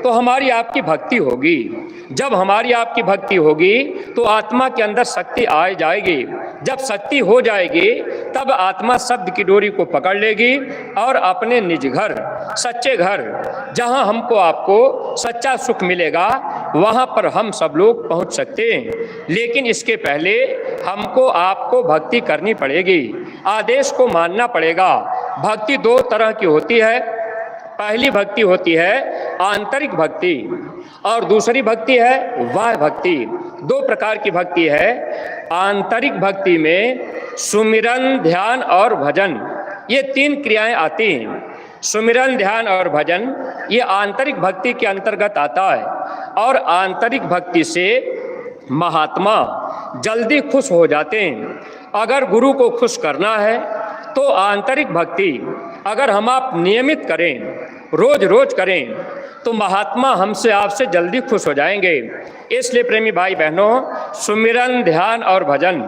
तो हमारी आपकी भक्ति होगी। जब हमारी आपकी भक्ति होगी तो आत्मा के अंदर शक्ति आ जाएगी। जब शक्ति हो जाएगी तब आत्मा शब्द की डोरी को पकड़ लेगी और अपने निज घर, सच्चे घर, जहां हमको आपको सच्चा सुख मिलेगा, वहां पर हम सब लोग पहुंच सकते हैं। लेकिन इसके पहले हमको आपको भक्ति करनी पड़ेगी, आदेश को मानना पड़ेगा। भक्ति दो तरह की होती है। पहली भक्ति होती है आंतरिक भक्ति और दूसरी भक्ति है बाह्य भक्ति। दो प्रकार की भक्ति है। आंतरिक भक्ति में सुमिरन, ध्यान और भजन, ये तीन क्रियाएं आती हैं। सुमिरन, ध्यान और भजन ये आंतरिक भक्ति के अंतर्गत आता है। और आंतरिक भक्ति से महात्मा जल्दी खुश हो जाते हैं। अगर गुरु को खुश करना है तो आंतरिक भक्ति अगर हम आप नियमित करें, रोज रोज करें, तो महात्मा हमसे आपसे जल्दी खुश हो जाएंगे। इसलिए प्रेमी भाई बहनों, सुमिरन, ध्यान और भजन,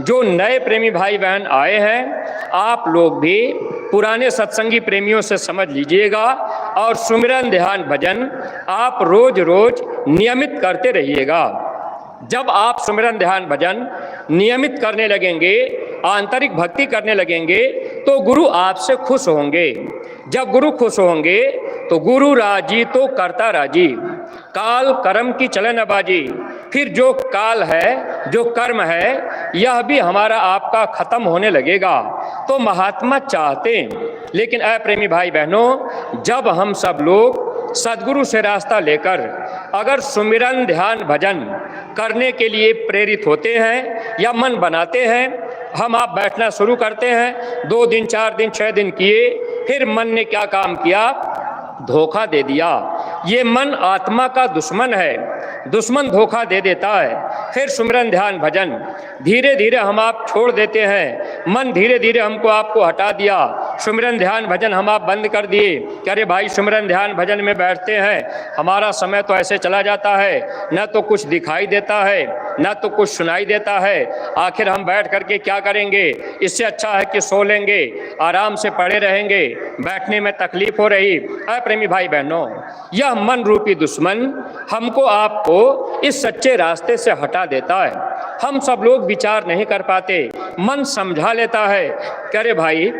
जो नए प्रेमी भाई बहन आए हैं, आप लोग भी पुराने सत्संगी प्रेमियों से समझ लीजिएगा और सुमिरन, ध्यान, भजन आप रोज रोज नियमित करते रहिएगा। जब आप सुमिरन, ध्यान, भजन नियमित करने लगेंगे, आंतरिक भक्ति करने लगेंगे, तो गुरु आपसे खुश होंगे। जब गुरु खुश होंगे तो गुरु राजी तो करता राजी, काल कर्म की चलन बाजी। फिर जो काल है, जो कर्म है, यह भी हमारा आपका खत्म होने लगेगा। तो महात्मा चाहते हैं। लेकिन प्रेमी भाई बहनों, जब हम सब लोग सद्गुरु से रास्ता लेकर अगर सुमिरन, ध्यान, भजन करने के लिए प्रेरित होते हैं या मन बनाते हैं, हम आप बैठना शुरू करते हैं, 2 दिन, 4 दिन, 6 दिन किए, फिर मन ने क्या काम किया, धोखा दे दिया। ये मन आत्मा का दुश्मन है, दुश्मन धोखा दे देता है। फिर सुमिरन, ध्यान, भजन धीरे धीरे हम आप छोड़ देते हैं। मन धीरे धीरे हमको आपको हटा दिया, सुमिरन, ध्यान, भजन हम आप बंद कर दिए कि अरे भाई सुमिरन, ध्यान, भजन में बैठते हैं, हमारा समय तो ऐसे चला जाता है, न तो कुछ दिखाई देता है, न तो कुछ सुनाई देता है, आखिर हम बैठ करके क्या करेंगे, इससे अच्छा है कि सो लेंगे, आराम से पड़े रहेंगे, बैठने में तकलीफ हो रही। प्रेमी भाई बहनों, यह मन रूपी दुश्मन हमको आपको इस सच्चे रास्ते से हटा देता है। हम सब लोग विचार नहीं कर पाते, मन समझा लेता है कि अरे भाई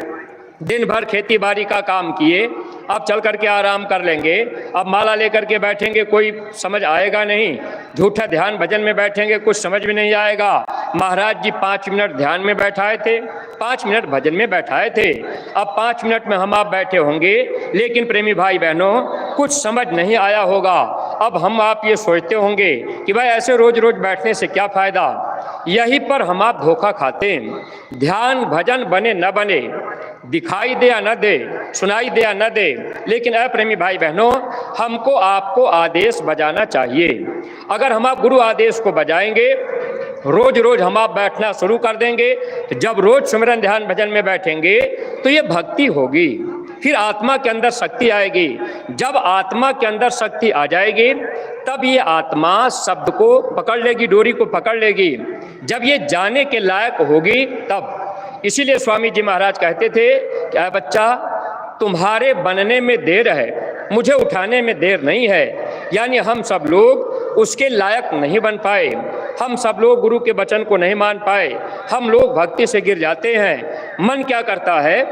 दिन भर खेती बाड़ी का काम किए, अब चल करके आराम कर लेंगे, अब माला लेकर के बैठेंगे, कोई समझ आएगा नहीं, झूठा ध्यान भजन में बैठेंगे, कुछ समझ में नहीं आएगा। महाराज जी 5 मिनट ध्यान में बैठाए थे, 5 मिनट भजन में बैठाए थे, अब 5 मिनट में हम आप बैठे होंगे, लेकिन प्रेमी भाई बहनों कुछ समझ नहीं आया होगा। अब हम आप ये सोचते होंगे कि भाई ऐसे रोज रोज बैठने से क्या फ़ायदा। यहीं पर हम आप धोखा खाते हैं। ध्यान भजन बने न बने, दिखाई दे या न दे, सुनाई दे या न दे, लेकिन प्रेमी भाई बहनों हमको आपको आदेश बजाना चाहिए। अगर हम आप गुरु आदेश को बजाएंगे, रोज रोज हम आप बैठना शुरू कर देंगे, जब रोज सुमिरन, ध्यान, भजन में बैठेंगे तो ये भक्ति होगी, फिर आत्मा के अंदर शक्ति आएगी। जब आत्मा के अंदर शक्ति आ जाएगी तब ये आत्मा शब्द को पकड़ लेगी, डोरी को पकड़ लेगी। जब ये जाने के लायक होगी तब। इसीलिए स्वामी जी महाराज कहते थे कि बच्चा तुम्हारे बनने में देर है, मुझे उठाने में देर नहीं है। यानी हम सब लोग उसके लायक नहीं बन पाए, हम सब लोग गुरु के वचन को नहीं मान पाए, हम लोग भक्ति से गिर जाते हैं। मन क्या करता है,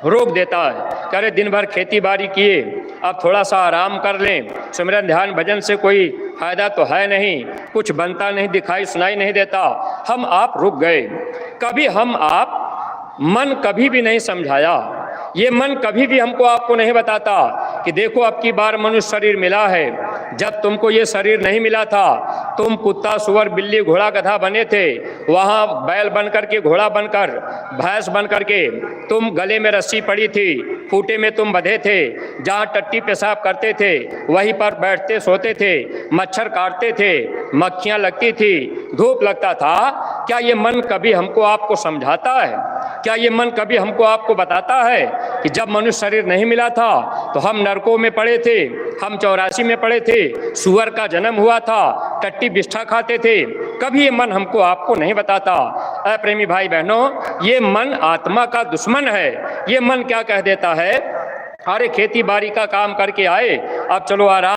रोक देता है, करे दिन भर खेती बाड़ी किए, अब थोड़ा सा आराम कर लें, सुमिरन, ध्यान, भजन से कोई फायदा तो है नहीं, कुछ बनता नहीं, दिखाई सुनाई नहीं देता। हम आप रुक गए। कभी हम आप मन कभी भी नहीं समझाया, ये मन कभी भी हमको आपको नहीं बताता कि देखो अब की बार मनुष्य शरीर मिला है, जब तुमको ये शरीर नहीं मिला था तुम कुत्ता, सुअर, बिल्ली, घोड़ा, गधा बने थे, वहाँ बैल बन करके, घोड़ा बनकर, भैंस बन करके तुम गले में रस्सी पड़ी थी, खूंटे में तुम बंधे थे, जहाँ टट्टी पेशाब करते थे वहीं पर बैठते सोते थे, मच्छर काटते थे, मक्खियाँ लगती थी, धूप लगता था। क्या ये मन कभी हमको आपको समझाता है? क्या ये मन कभी हमको आपको बताता है कि जब मनुष्य शरीर नहीं मिला था तो हम नरकों में पड़े थे, हम 84 में पड़े थे, सुअर का जन्म हुआ था, टट्टी बिष्ठा खाते थे? कभी ये मन हमको आपको नहीं बताता। प्रेमी भाई बहनों, ये मन आत्मा का दुश्मन है। ये मन क्या कह देता है अरे खेती बाड़ी का काम करके आए, अब चलो आराम